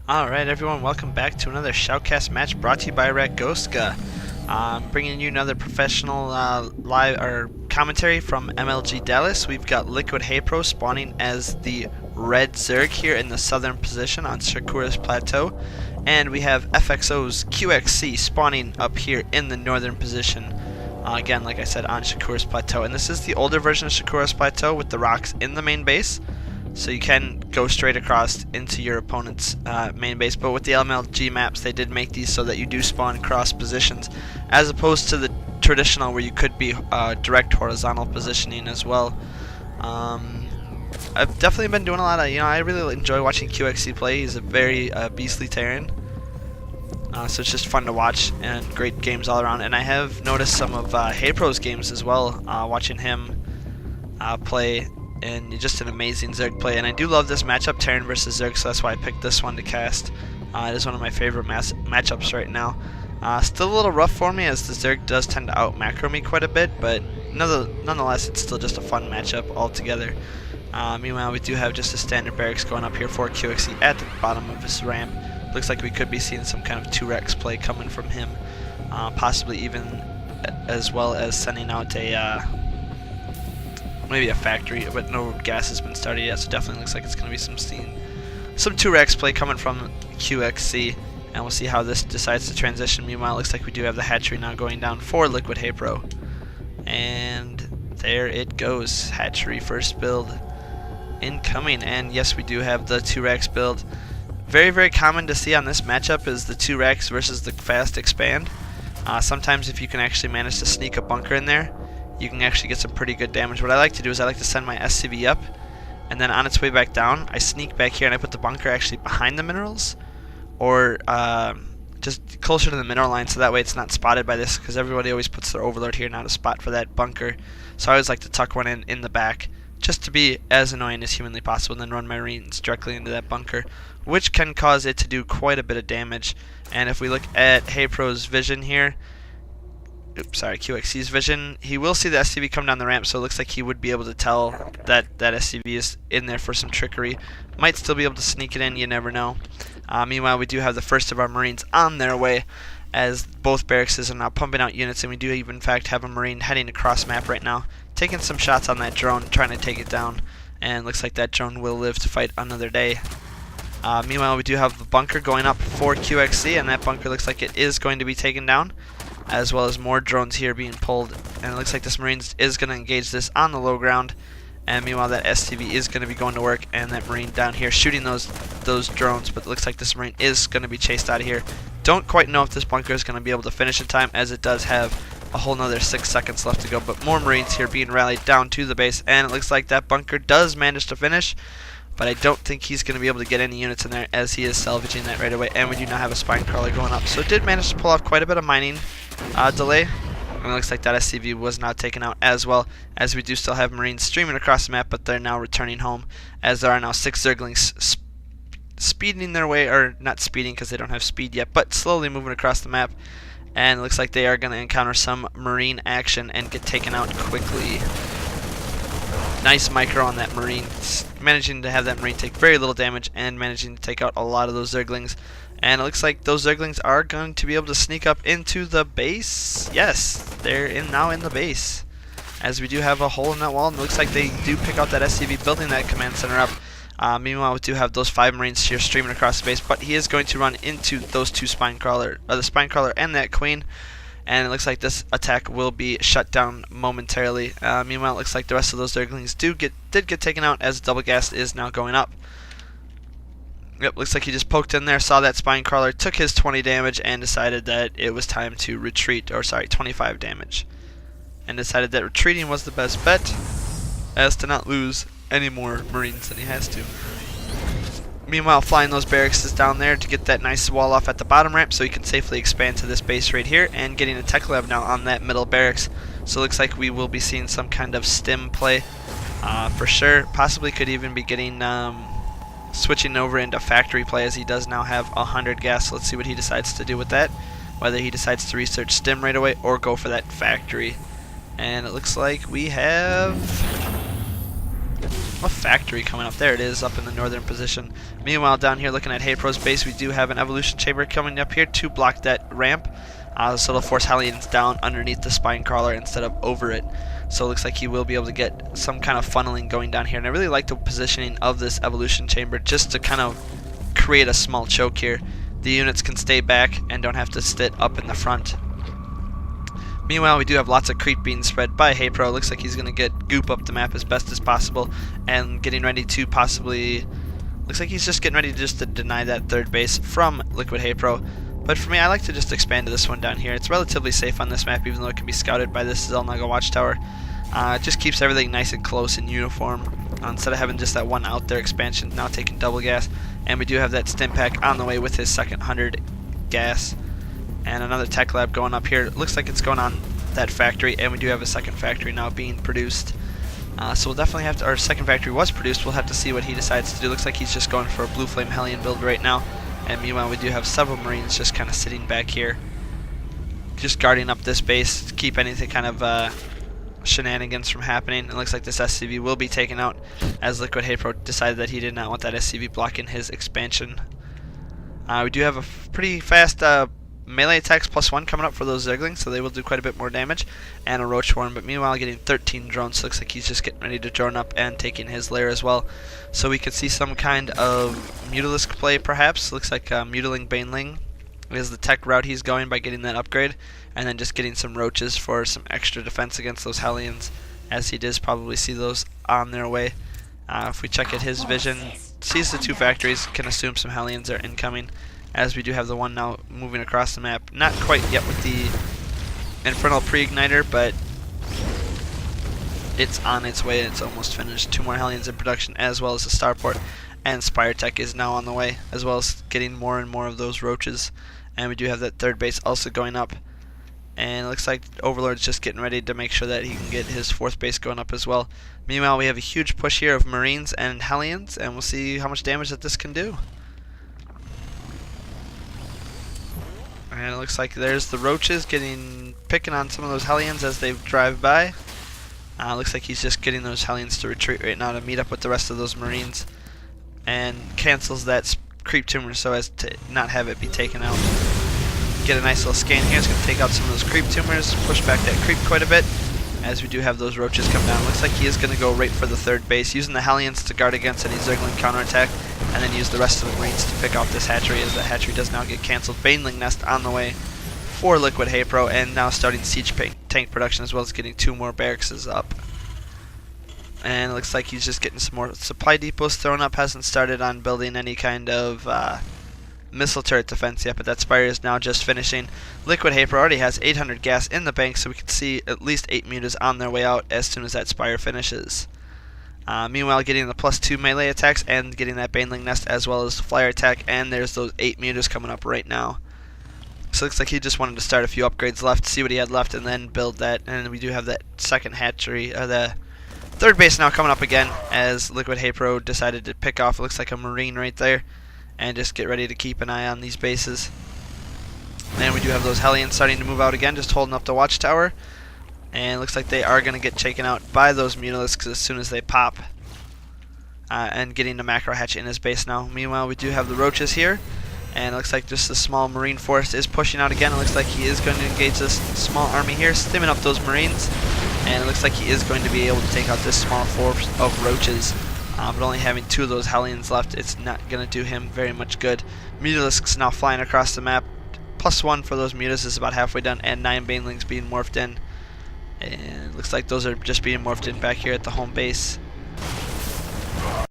Alright everyone, welcome back to another Shoutcast match brought to you by Radgoska. Bringing you another professional live or commentary from MLG Dallas. We've got Liquid HayprO spawning as the red Zerg here in the southern position on Shakura's Plateau. And we have FXO's QXC spawning up here in the northern position. Again, like I said, on Shakura's Plateau. And this is the older version of Shakura's Plateau with the rocks in the main base. So you can go straight across into your opponent's main base, but with the MLG maps they did make these so that you do spawn cross positions, as opposed to the traditional where you could be direct horizontal positioning as well. I've definitely been doing a lot of, I really enjoy watching QXC play. He's a very beastly Terran, so it's just fun to watch and great games all around. And I have noticed some of HayprO's games as well, watching him play. And just an amazing Zerg play, and I do love this matchup, Terran versus Zerg, so that's why I picked this one to cast. It is one of my favorite matchups right now. Still a little rough for me, as the Zerg does tend to out macro me quite a bit, but nonetheless it's still just a fun matchup altogether. Meanwhile, we do have just a standard barracks going up here for QXC at the bottom of his ramp. Looks like we could be seeing some kind of 2-Rex play coming from him, possibly even as well as sending out a maybe a factory, but no gas has been started yet, so definitely looks like it's going to be some 2-Rex play coming from QXC, and we'll see how this decides to transition. Meanwhile, it looks like we do have the hatchery now going down for Liquid HayprO, and there it goes. Hatchery first build incoming, and yes, we do have the 2-Rex build. Very, very common to see on this matchup is the 2-Rex versus the fast expand. Sometimes if you can actually manage to sneak a bunker in there, you can actually get some pretty good damage. What I like to do is I like to send my SCV up, and then on its way back down, I sneak back here and I put the bunker actually behind the minerals, or just closer to the mineral line, so that way it's not spotted by this, because everybody always puts their overlord here now to spot for that bunker. So I always like to tuck one in the back, just to be as annoying as humanly possible, and then run my marines directly into that bunker, which can cause it to do quite a bit of damage. And if we look at HayprO's vision here, QXC's vision, he will see the SCV come down the ramp, so it looks like he would be able to tell that that SCV is in there for some trickery. Might still be able to sneak it in, you never know. Meanwhile, we do have the first of our marines on their way, as both barracks are now pumping out units, and we do even in fact have a marine heading across map right now, taking some shots on that drone, trying to take it down, and looks like that drone will live to fight another day. Meanwhile, we do have the bunker going up for QXC, and that bunker looks like it is going to be taken down, as well as more drones here being pulled, and it looks like this marine is going to engage this on the low ground. And meanwhile, that SCV is going to be going to work, and that marine down here shooting those drones, but it looks like this marine is going to be chased out of here. Don't quite know if this bunker is going to be able to finish in time, as it does have a whole nother 6 seconds left to go, but more marines here being rallied down to the base, and it looks like that bunker does manage to finish, but I don't think he's going to be able to get any units in there, as he is salvaging that right away, and we do not have a spine crawler going up. So it did manage to pull off quite a bit of mining delay, and it looks like that SCV was now taken out, as well as we do still have marines streaming across the map, but they're now returning home, as there are now 6 Zerglings speeding their way, or not speeding because they don't have speed yet, but slowly moving across the map, and it looks like they are going to encounter some marine action and get taken out quickly. Nice micro on that marine, managing to have that marine take very little damage and managing to take out a lot of those Zerglings. And it looks like those Zerglings are going to be able to sneak up into the base. Yes, they're now in the base, as we do have a hole in that wall, and it looks like they do pick out that SCV building that command center up. Meanwhile, we do have those 5 marines here streaming across the base, but he is going to run into those 2 spine crawler, the spine crawler and that queen. And it looks like this attack will be shut down momentarily. Meanwhile, it looks like the rest of those Zerglings did get taken out, as double gas is now going up. Yep, looks like he just poked in there, saw that spine crawler, took his 20 damage, and decided that it was time to retreat, or sorry, 25 damage. And decided that retreating was the best bet, as to not lose any more marines than he has to. Meanwhile, flying those barracks is down there to get that nice wall off at the bottom ramp, so he can safely expand to this base right here, and getting a tech lab now on that middle barracks. So it looks like we will be seeing some kind of stim play for sure. Possibly could even be getting switching over into factory play, as he does now have 100 gas. So let's see what he decides to do with that, whether he decides to research stim right away or go for that factory. And it looks like we have a factory coming up. There it is, up in the northern position. Meanwhile, down here looking at HayprO's base, we do have an evolution chamber coming up here to block that ramp. So it'll force Hellions down underneath the spine crawler instead of over it. So it looks like he will be able to get some kind of funneling going down here. And I really like the positioning of this evolution chamber just to kind of create a small choke here. The units can stay back and don't have to sit up in the front. Meanwhile, we do have lots of creep being spread by HayprO. Looks like he's going to get goop up the map as best as possible and getting ready to possibly... Looks like he's just getting ready just to deny that third base from Liquid HayprO. But for me, I like to just expand to this one down here. It's relatively safe on this map, even though it can be scouted by this Xel'Naga watchtower. It just keeps everything nice and close and uniform. Instead of having just that one out there expansion, now taking double gas. And we do have that stim pack on the way with his second 100 gas. And another tech lab going up here. It looks like it's going on that factory, and we do have a second factory now being produced. So we'll definitely have to, our second factory was produced, we'll have to see what he decides to do. Looks like he's just going for a Blue Flame Hellion build right now. And meanwhile, we do have several Marines just kind of sitting back here, just guarding up this base to keep anything kind of shenanigans from happening. It looks like this SCV will be taken out as Liquid HayprO decided that he did not want that SCV blocking his expansion. We do have a pretty fast melee attacks +1 coming up for those Zerglings, so they will do quite a bit more damage, and a Roach Swarm, but meanwhile getting 13 drones. Looks like he's just getting ready to drone up and taking his lair as well. So we could see some kind of Mutalisk play perhaps. Looks like Mutaling Baneling is the tech route he's going by getting that upgrade, and then just getting some Roaches for some extra defense against those Hellions, as he does probably see those on their way. If we check at his vision, sees the two factories, can assume some Hellions are incoming, as we do have the one now moving across the map. Not quite yet with the Infernal Pre-Igniter, but it's on its way. It's almost finished. 2 more Hellions in production, as well as the Starport. And Spire Tech is now on the way, as well as getting more and more of those Roaches. And we do have that third base also going up. And it looks like Overlord's just getting ready to make sure that he can get his fourth base going up as well. Meanwhile, we have a huge push here of Marines and Hellions, and we'll see how much damage that this can do. And it looks like there's the Roaches picking on some of those Hellions as they drive by. Looks like he's just getting those Hellions to retreat right now to meet up with the rest of those Marines. And cancels that creep tumor so as to not have it be taken out. Get a nice little scan here. It's going to take out some of those creep tumors, push back that creep quite a bit, as we do have those Roaches come down. Looks like he is going to go right for the third base, using the Hellions to guard against any Zergling counterattack, and then use the rest of the Marines to pick off this hatchery, as that hatchery does now get cancelled. Baneling Nest on the way for Liquid HayprO, and now starting siege tank production, as well as getting 2 more barracks up. And it looks like he's just getting some more supply depots thrown up. Hasn't started on building any kind of missile turret defense yet, but that Spire is now just finishing. Liquid HayprO already has 800 gas in the bank, so we can see at least 8 mutas on their way out as soon as that Spire finishes. Meanwhile, getting the +2 melee attacks and getting that Baneling Nest as well as the Flyer attack, and there's those 8 mutas coming up right now. So it looks like he just wanted to start a few upgrades left, see what he had left, and then build that. And we do have that second hatchery, the third base now coming up again, as Liquid HayprO decided to pick off, it looks like a Marine right there, and just get ready to keep an eye on these bases. And we do have those Hellions starting to move out again, just holding up the watchtower. And it looks like they are going to get taken out by those Mutalisks as soon as they pop. And getting the Macro Hatch in his base now. Meanwhile, we do have the Roaches here. And it looks like just the small Marine force is pushing out again. It looks like he is going to engage this small army here, stimming up those Marines. And it looks like he is going to be able to take out this small force of Roaches. But only having 2 of those Hellions left, it's not going to do him very much good. Mutalisks now flying across the map. +1 for those Mutas is about halfway done, and 9 Banelings being morphed in. And it looks like those are just being morphed in back here at the home base.